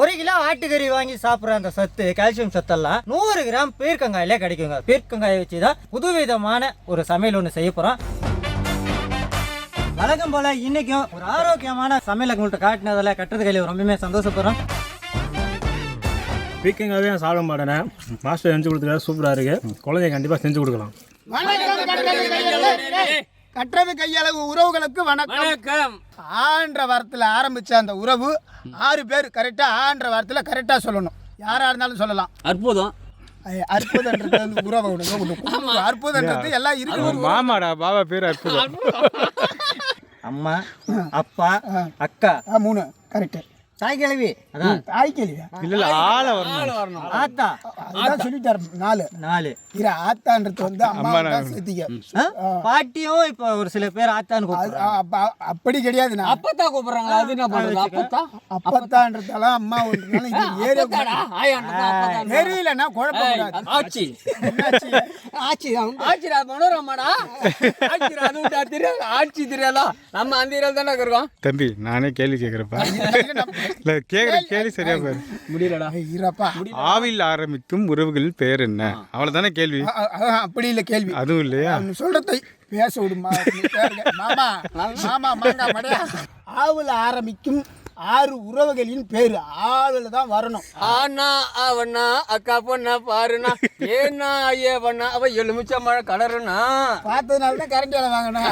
1 kilo ஆட்டுக்கறி வாங்கி சாப்பிட்ற அந்த சத்து கால்சியம் சத்தெல்லாம் 100 கிராம் பீர்க்கங்காயிலே கிடைக்குங்க. பீர்க்கங்காயை வச்சு தான் புதுவிதமான ஒரு சமையல் ஒன்று செய்ய போகிறோம். வழக்கம் போல இன்னைக்கும் ஒரு ஆரோக்கியமான சமையலை உங்கள்கிட்ட காட்டினதில் கட்டுறது கையில் ரொம்பவுமே சந்தோஷப்படுறோம். பீர்க்கங்காவே நான் சாப்பிட மாட்டேன். மாஸ்டர் செஞ்சு கொடுத்துருக்காரு, சூப்பராக இருக்குது. குழந்தைய கண்டிப்பாக செஞ்சு கொடுக்கலாம். கற்றது கையளவு உறவுகளுக்கு வணக்கம். ஆன்ற வாரத்தில் ஆரம்பிச்ச அந்த உறவு 6 பேர் கரெக்டா ஆன்ற வாரத்தில் கரெக்டா சொல்லணும். யாரா இருந்தாலும் சொல்லலாம். அற்புதம். அற்புதன்றது வந்து உறவு. அற்புதன்றது எல்லாம் இருக்கு. மாமாடா பாபா பேர் அற்புதம். அம்மா, அப்பா, அக்கா 3 கரெக்ட். தாய் கிழவி, அதான் தாய் கேள்வியா? இல்ல ஆள வரணும். ஆத்தா, அதான் சொல்லிட்டாரு 4 இர ஆத்தான்றது வந்து அம்மா தான் சேர்த்திக்க. பாட்டியும் இப்போ ஒரு சில பேர் ஆத்தான்னு கூப்பிடுறாங்க. அப்படி கிடையாது. நான் அப்பத்தா கூப்பிடுறாங்களா? அது என்ன பண்றது? அப்பத்தான்றதால அம்மா ஒன்றுனால இது தெரியலன்னா குழப்பம் கூடாது. ஆச்சி ஆச்சிரா மனோரமாடா. ஆச்சிரா அது விட்டா தெரியாது. ஆட்சி தெரியாதா? நம்ம அந்த ஏரியால தானே இருக்கோம். தம்பி நானே கேள்வி கேட்குறப்பா. இல்ல கேக்குற கேள்வி சரியா பாரு. முடியலடா. இருப்பா. ஆவில் ஆரம்பிக்கும் உறவுகளின் பெயர் என்ன? அவ்வளவுதானே கேள்வி. அப்படி இல்ல கேள்வி. அதுவும் இல்லையா? சொல்றதை பேச விடுமா? மாமா மாமா மாங்கா மடையா. ஆவுல ஆரம்பிக்கும் 6 உறவுகளின் பேரு ஆவுல தான் வரணும். ஆனா அவனா அக்கா பொண்ணா பாருனா ஏன்னா ஐயே பண்ணா அவ எலுமிச்ச மழை கலருனா பார்த்ததுனால தான் கரண்ட் வேலை வாங்கினா.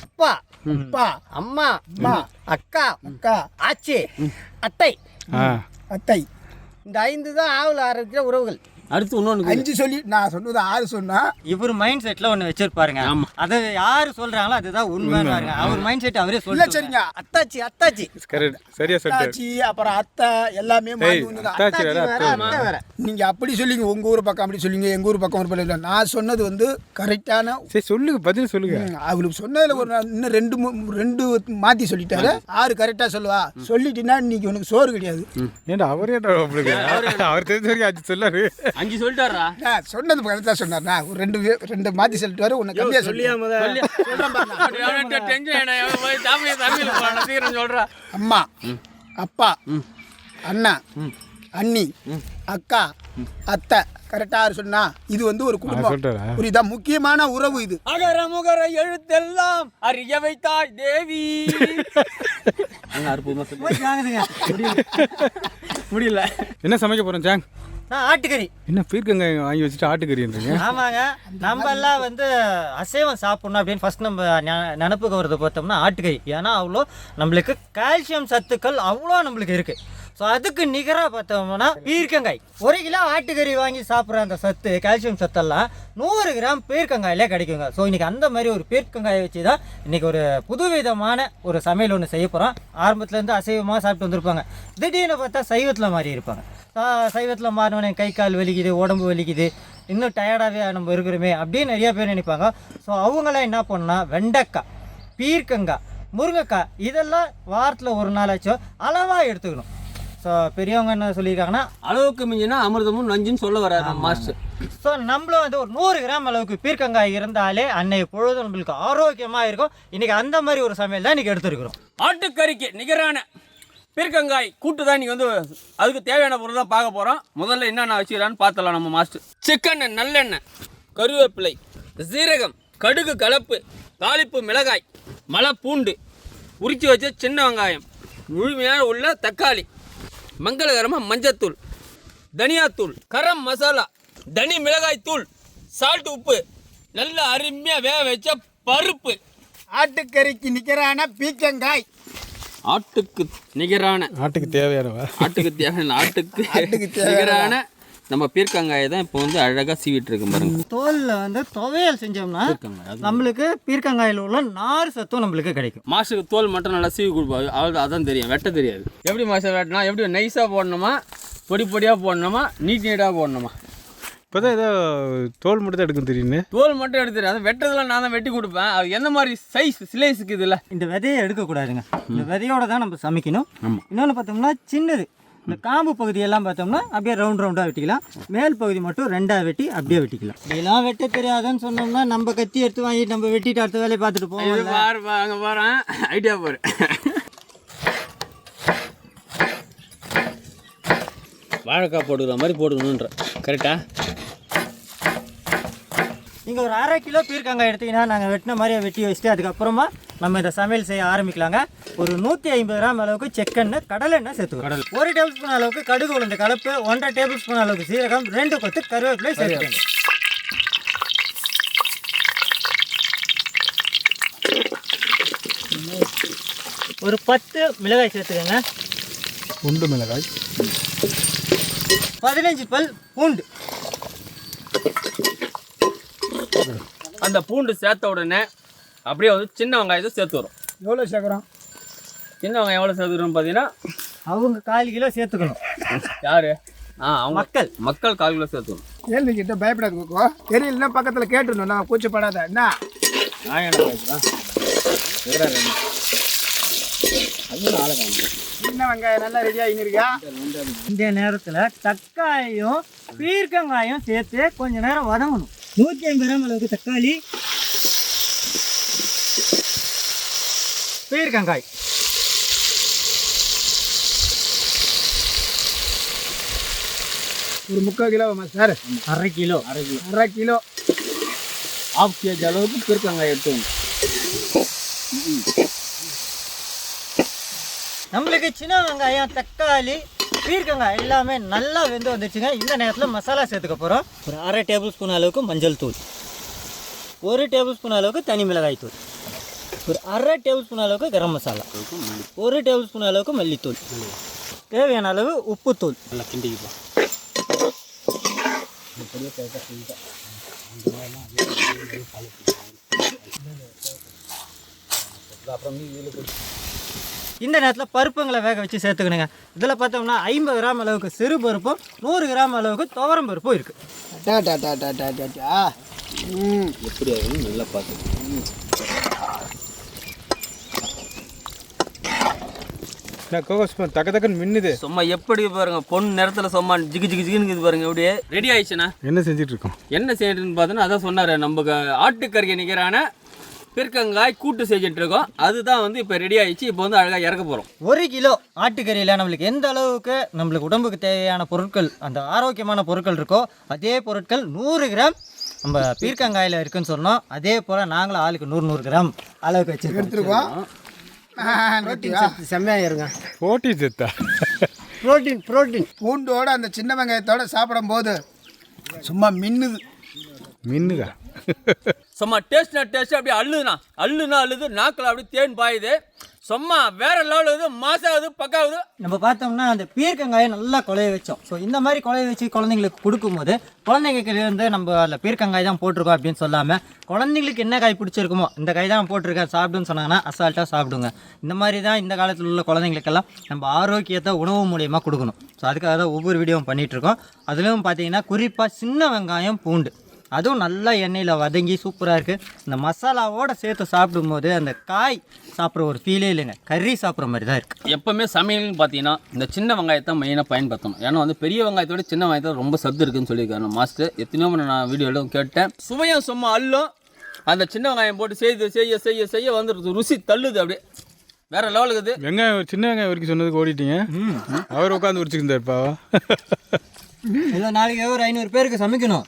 அப்பா, அப்பா, அம்மா, அம்மா, அக்கா, அக்கா, ஆச்சி, அத்தை. அத்தை. இந்த 5 தான் ஆவுல ஆரம்பிக்கிற உறவுகள். அடுத்து இன்னொன்று 5 சொல்லி நான் சொன்னது 6 சொன்னா. இவர் மைண்ட் செட்ல ஒண்ணு வச்சிருப்பாருங்க. அதை யாரு சொல்றாங்களோ அதுதான் உண்மைன்னு பாருங்க. அவர் மைண்ட் செட் அவரே இல்ல சரிங்க. அத்தாச்சி, அத்தாச்சி சரியா சொல்லிட்டு. அத்தாச்சி அப்புறம் அத்தை எல்லாமே வேற. நீங்க அப்படி சொல்லிங்க. உங்க ஊர் பக்கம் அப்படி சொல்லிங்க, எங்க ஊர் பக்கம் ஒரு பக்கம் இல்லை. நான் சொன்னது வந்து கரெக்டான. சரி சொல்லுங்க, பதில் சொல்லுங்க. அவளுக்கு சொன்னதுல ஒரு இன்னும் ரெண்டு மாத்தி சொல்லிட்டாரு. 6 கரெக்டா சொல்லுவா. சொல்லிட்டீங்கன்னா இன்னைக்கு உனக்கு சோறு கிடையாது. ஏன்டா அவரே அவர் தெரிஞ்ச வரைக்கும் அது சொல்லாரு. 5 சொல்லிட்டாரா? சொன்னது கரெக்டா சொன்னார்னா ஒரு 2 மாத்தி சொல்லிட்டு வர உனக்கு கம்மியா சொல்றா. அம்மா, அப்பா, அண்ணா, அண்ணி, அக்கா, அத்தை கரெக்டா சொன்னா இது வந்து ஒரு குடும்பம். புரியுதா? முக்கியமான உறவு இது. அகர முகர எழுத்தெல்லாம் அறிய வைத்தாய் தேவி. முடியல. என்ன சமைக்க போறோம் ஜாங்? ஆட்டுக்கறி. என்ன பீர்க்கங்காய் வாங்கி வச்சுட்டு ஆட்டுக்கறின்றீங்க? ஆமாங்க. நம்ம எல்லாம் வந்து அசைவம் சாப்பிடணும் அப்படின்னு ஃபர்ஸ்ட் நம்ம நினப்புக்கு வரது பார்த்தோம்னா ஆட்டுக்கறி. ஏன்னா அவ்வளோ நம்மளுக்கு கால்சியம் சத்துக்கள் அவ்வளோ நம்மளுக்கு இருக்கு. ஸோ அதுக்கு நிகராக பார்த்தோம்னா பீர்க்கங்காய். 1 கிலோ ஆட்டுக்கறி வாங்கி சாப்பிட்ற அந்த சத்து கால்சியம் சத்தெல்லாம் 100 கிராம் பீர்க்கங்காயிலே கிடைக்குங்க. ஸோ இன்றைக்கி அந்த மாதிரி ஒரு பீர்க்கங்காயை வச்சு தான் இன்றைக்கி ஒரு புதுவிதமான ஒரு சமையல் ஒன்று செய்ய போகிறோம். ஆரம்பத்துலேருந்து அசைவமாக சாப்பிட்டு வந்திருப்பாங்க. திடீர்னு பார்த்தா சைவத்தில் மாறி இருப்பாங்க. சைவத்தில் மாறினோடனே கை கால் வலிக்குது, உடம்பு வலிக்குது, இன்னும் டயர்டாகவே நம்ம இருக்கிறோமே அப்படின்னு நிறைய பேர் நினைப்பாங்க. ஸோ அவங்களாம் என்ன பண்ணால் வெண்டைக்காய், பீர்க்கங்காய், முருங்கைக்காய் இதெல்லாம் வாரத்தில் ஒரு நாளாச்சும் அளவாக எடுத்துக்கணும். ஸோ பெரியவங்க என்ன சொல்லியிருக்காங்கன்னா அளவுக்கு மிஞ்சினா அமிர்தமும் நஞ்சுன்னு சொல்ல வராது மாஸ்டர். ஸோ நம்மளும் வந்து ஒரு 100 கிராம் அளவுக்கு பீர்க்கங்காய் இருந்தாலே அன்னைக்கு பொழுது நம்மளுக்கு ஆரோக்கியமாக இருக்கும். இன்றைக்கி அந்த மாதிரி ஒரு சமையல் தான் இன்றைக்கி எடுத்துருக்கிறோம். ஆட்டுக்கறிக்கு நிகரான பீர்க்கங்காய் கூட்டு தான் இன்றைக்கி வந்து அதுக்கு தேவையான பொருள் தான் பார்க்க போகிறோம். முதல்ல என்னென்ன வச்சுக்கிறான்னு பார்த்தலாம் நம்ம மாஸ்டர். சிக்கெண்ணெய், நல்லெண்ணெய், கருவேப்பிலை, சீரகம், கடுகு கலப்பு, தாளிப்பு மிளகாய், மலை பூண்டு, உரித்து வச்ச சின்ன வெங்காயம், முழுமையான உள்ள தக்காளி, மங்களகரமாக மஞ்சத்தூள், தனியாத்தூள், கரம் மசாலா, தனி மிளகாய் தூள், சால்ட், உப்பு, நல்ல அருமையாக வேக வச்ச பருப்பு. ஆட்டுக்கறிக்கு நிகரான பீர்க்கங்காய். ஆட்டுக்கு நிகரான ஆட்டுக்கு தேவையானவா? ஆட்டுக்கு தேவையான ஆட்டுக்கு நிகரான நம்ம பீர்க்கங்காயை தான் இப்போ வந்து அழகாக சீவிட்டு இருக்கு பாருங்க. தோலில் வந்து துவையல் செஞ்சோம்னா நம்மளுக்கு பீர்க்கங்காயில் உள்ள நார் சத்தும் நம்மளுக்கு கிடைக்கும். மாசுக்கு தோல் மட்டும் நல்லா சீவி கொடுப்பாங்க. அவ்வளோ அதான் தெரியும், வெட்ட தெரியாது. எப்படி மாசம் வெட்டினா எப்படி நைஸாக போடணுமா, பொடி பொடியாக போடணுமா, நீட்டாக போடணுமா? இப்போ தான் ஏதோ தோல் மட்டும் தான் எடுக்கும் தெரியுன்னு. தோல் மட்டும் எடுத்துரு. அது வெட்டுறதுலாம் நான் தான் வெட்டி கொடுப்பேன். அது எந்த மாதிரி சைஸ் சிலைஸுக்கு இதில் இந்த விதையை எடுக்கக்கூடாதுங்க. இந்த விதையோட தான் நம்ம சமைக்கணும். இன்னொன்று பார்த்தோம்னா சின்னது இந்த காம்பு பகுதியெல்லாம் பார்த்தோம்னா அப்படியே ரவுண்டாக வெட்டிக்கலாம். மேல் பகுதி மட்டும் 2ஆக வெட்டி அப்படியே வெட்டிக்கலாம். இதெல்லாம் வெட்ட தெரியாதுன்னு சொன்னோம்னா நம்ம கத்தி எடுத்து வாங்கிட்டு நம்ம வெட்டிட்டு அடுத்த வேலையை பார்த்துட்டு போவோம். அங்கே போகிறேன் ஐடியா பாரு. வாழைக்காய் போட்டுக்கிற மாதிரி போட்டுக்கணுன்ற கரெக்டா? நீங்கள் ஒரு 1/2 கிலோ பீர்க்கங்காய் எடுத்தீங்கன்னா நாங்கள் வெட்டின மாதிரியே வெட்டி வச்சுட்டு அதுக்கப்புறமா நம்ம இந்த சமையல் செய்ய ஆரம்பிக்கலாங்க. ஒரு 150 கிராம் அளவுக்கு செக்கெண்ணெய், கடலெண்ணெய் சேர்த்துக்கணும். 1 டேபிள் ஸ்பூன் அளவுக்கு கடுகு உளுந்து கலப்பு, 1.5 டேபிள் ஸ்பூன் அளவுக்கு சீரகம், 2 கொத்து கருவேப்பிலை சேர்த்துக்கணும். ஒரு 10 மிளகாய் சேர்த்துக்கோங்க. குண்டு மிளகாய், 15 பல் பூண்டு. அந்த பூண்டு சேர்த்த உடனே அப்படியே வந்து சின்ன வெங்காயத்தை சேர்த்து வரும். எவ்வளோ சேர்க்குறோம்? சின்ன வெங்காயம் எவ்வளோ சேர்த்துக்கிறோம் பார்த்தீங்கன்னா அவங்க 1/4 கிலோ சேர்த்துக்கணும். யார்? அவங்க மக்கள் மக்கள் 1/4 கிலோ சேர்த்துக்கணும். கேள்விக்கிட்ட பயப்படாது கோகோ. தெரியலன்னா பக்கத்தில் கேட்டுருந்தோம், நான் கூச்சப்படாத. என்ன நான் என்ன பேசுகிறேன்? சின்ன வெங்காயம் நல்லா ரெடி ஆகிருக்கா? இந்த நேரத்தில் தக்காளியும் பீர்க்கங்காயும் சேர்த்து கொஞ்ச நேரம் வதங்கணும். 150 கிராம் அளவுக்கு தக்காளி, பீர்க்கங்காய், ஒரு 3/4 கிலோவாமா சார்? 1/2 கிலோ. 1/2 கிலோ. 1/2 kg அளவுக்கு பீர்க்கங்காய் எடுத்துக்கணும். நம்மளுக்கு சின்ன வெங்காயம், தக்காளி, பீர்க்கங்காய் எல்லாமே நல்லா வெந்து வந்துச்சுங்க. இந்த நேரத்தில் மசாலா சேர்த்துக்க போகிறோம். ஒரு 1/2 டேபிள் ஸ்பூன் அளவுக்கு மஞ்சள் தூள், 1 டேபிள் ஸ்பூன் அளவுக்கு தனி மிளகாய் தூள், ஒரு 1/2 டேபிள் ஸ்பூன் அளவுக்கு கரம் மசாலா, 1 டேபிள் ஸ்பூன் அளவுக்கு மல்லித்தூள், தேவையான அளவு உப்புத்தூள். நல்லா கிண்டிக்கலாம். இந்த நேரத்தில் பருப்புங்களை வேக வச்சு சேர்த்துக்கணுங்க. இதில் பார்த்தோம்னா 50 கிராம் அளவுக்கு சிறு பருப்பும் 100 கிராம் அளவுக்கு துவரம் பருப்பும் இருக்குது. எப்படி ஆகுதுன்னு நல்லா பார்த்து. தக்க தக்கன்னு மின்னுது. சும்மா எப்படி பாருங்க, பொண்ணு நேரத்தில் சும்மா ஜிகு ஜிகு ஜிகுன்னு பாருங்க. அப்படியே ரெடி ஆயிடுச்சுண்ணா. என்ன செஞ்சுட்டு இருக்கோம்? என்ன செய்யறதுன்னு பார்த்தோன்னா அதான் சொன்னார், நம்ம ஆட்டுக்கறிக்கு நிகரான பீர்க்கங்காய் கூட்டு செஞ்சுட்டு இருக்கோம். அதுதான் வந்து இப்போ ரெடி ஆயிடுச்சு. இப்போ வந்து அழகாக இறக்க போகிறோம். 1 கிலோ ஆட்டுக்கறியில் நம்மளுக்கு எந்த அளவுக்கு நம்மளுக்கு உடம்புக்கு தேவையான பொருட்கள், அந்த ஆரோக்கியமான பொருட்கள் இருக்கோ அதே பொருட்கள் 100 கிராம் நம்ம பீர்க்கங்காயில் இருக்குன்னு சொன்னோம். அதே போல் நாங்களும் ஆளுக்கு 100 கிராம் அளவுக்கு வச்சு எடுத்துருக்கோம். செம்மையாக இருங்க. போட்டி செத்தா புரோட்டீன் பூண்டோட அந்த சின்ன வெங்காயத்தோட சாப்பிடும் போது சும்மா மின்னுதா. சும்மா டேஸ்ட் அப்படியே அள்ளுது நாக்கில் அப்படியே தேன் பாயுது. சும்மா வேற லெவல் இது, மாசாகுது, பக்காகுது. நம்ம பார்த்தோம்னா அந்த பீர்க்கங்காயை நல்லா குழைய வச்சோம். ஸோ இந்த மாதிரி குழைய வச்சு குழந்தைங்களுக்கு கொடுக்கும்போது குழந்தைங்களுக்கு வந்து நம்ம அதில் பீர்க்கங்காய் தான் போட்டிருக்கோம் அப்படின்னு சொல்லாமல் குழந்தைங்களுக்கு என்ன காய் பிடிச்சிருக்குமோ இந்த காய் தான் போட்டிருக்கேன் சாப்பிடுன்னு சொன்னாங்கன்னா அசால்ட்டாக சாப்பிடுங்க. இந்த மாதிரி தான் இந்த காலத்தில் உள்ள குழந்தைங்களுக்கெல்லாம் நம்ம ஆரோக்கியத்தை உணவு மூலியமாக கொடுக்கணும். ஸோ அதுக்காக தான் ஒவ்வொரு வீடியோவும் பண்ணிகிட்ருக்கோம். அதுலேயும் பார்த்தீங்கன்னா குறிப்பாக சின்ன வெங்காயம், பூண்டு அதுவும் நல்லா எண்ணெயில் வதங்கி சூப்பராக இருக்குது. இந்த மசாலாவோடு சேர்த்து சாப்பிடும்போது அந்த காய் சாப்பிட்ற ஒரு ஃபீலே இல்லைங்க, கறி சாப்பிட்ற மாதிரி தான் இருக்குது. எப்போவுமே சமையல்னு பார்த்தீங்கன்னா இந்த சின்ன வெங்காயத்தை மெயினாக பயன்படுத்தணும். ஏன்னா வந்து பெரிய வெங்காயத்தோட சின்ன வெங்காயத்தோட ரொம்ப சத்து இருக்குன்னு சொல்லியிருக்காரு மாஸ்டர். எத்தனையோ நான் வீடியோவில் கேட்டேன். சுவையும் சும்மா அள்ளும். அந்த சின்ன வெங்காயம் போட்டு செய்ய வந்து ருசி தள்ளுது. அப்படியே வேற லெவலுக்கு இது. வெங்காயம் சின்ன வெங்காயம் வரைக்கும் சொன்னதுக்கு ஓடிட்டீங்க. அவர் உட்காந்து உரிச்சுக்கிந்தாருப்பாவா. இல்லை நாளைக்கு ஒரு 500 பேருக்கு சமைக்கணும்.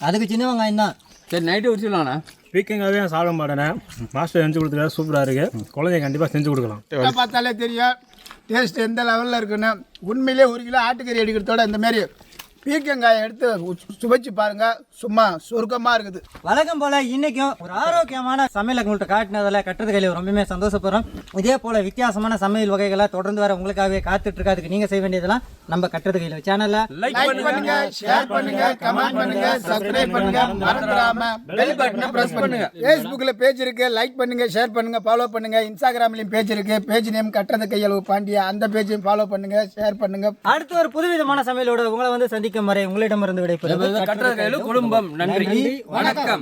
அதுக்கு சின்ன வெங்காயம் தான். சரி நைட்டு உரிச்சிடலாண்ணா. வீக்கெண்டாகவே நான் சாப்பிட மாட்டேனே. மாஸ்டர் செஞ்சு கொடுத்துருக்காரு, சூப்பராக இருக்குது. குழந்தைங்க கண்டிப்பாக செஞ்சு கொடுக்கலாம். பார்த்தாலே தெரியும் டேஸ்ட் எந்த லெவலில் இருக்குன்னு. உண்மையிலே 1 கிலோ ஆட்டுக்கறி அடிக்கிறதோட இந்த மாதிரி பீர்க்கங்காயை எடுத்து சுவைச்சு பாருங்க, சும்மா சொர்க்கமாக இருக்குது. வழக்கம் போல் இன்றைக்கும் ஒரு ஆரோக்கியமான சமையலை உங்கள்கிட்ட காட்டினதில் கட்டுறது கையில் ரொம்பவே சந்தோஷப்படுறோம். இதே போல் வித்தியாசமான சமையல் வகைகளை தொடர்ந்து வர உங்களுக்காகவே காத்துட்ருக்கு. அதுக்கு நீங்கள் செய்ய வேண்டியதெல்லாம் நம்ம கட்டுறது கையில் சேனலில் லைக் பண்ணுங்க, ஷேர் பண்ணுங்க, கமெண்ட் பண்ணுங்க, சப்ஸ்கிரைப் பண்ணுங்க, மறந்துடாம பெல் பட்டனை பிரஸ் பண்ணுங்க. ஃபேஸ்புக்கில் பேஜ் இருக்கு, லைக் பண்ணுங்க, ஷேர் பண்ணுங்க, ஃபாலோ பண்ணுங்க. இன்ஸ்டாகிராம்லையும் பேஜ் இருக்கு, பேஜ் நேம் கட்டுறது கையளவு பாண்டியா. அந்த பேஜையும் ஃபாலோ பண்ணுங்க, ஷேர் பண்ணுங்க. அடுத்து ஒரு புதுவிதமான சமையலோட உங்களை வந்து சந்திக்கும் வரை உங்களிடமிருந்து விடைபெறுவது கட்டுறது கையில் குடும்பம். நன்றி, வணக்கம்.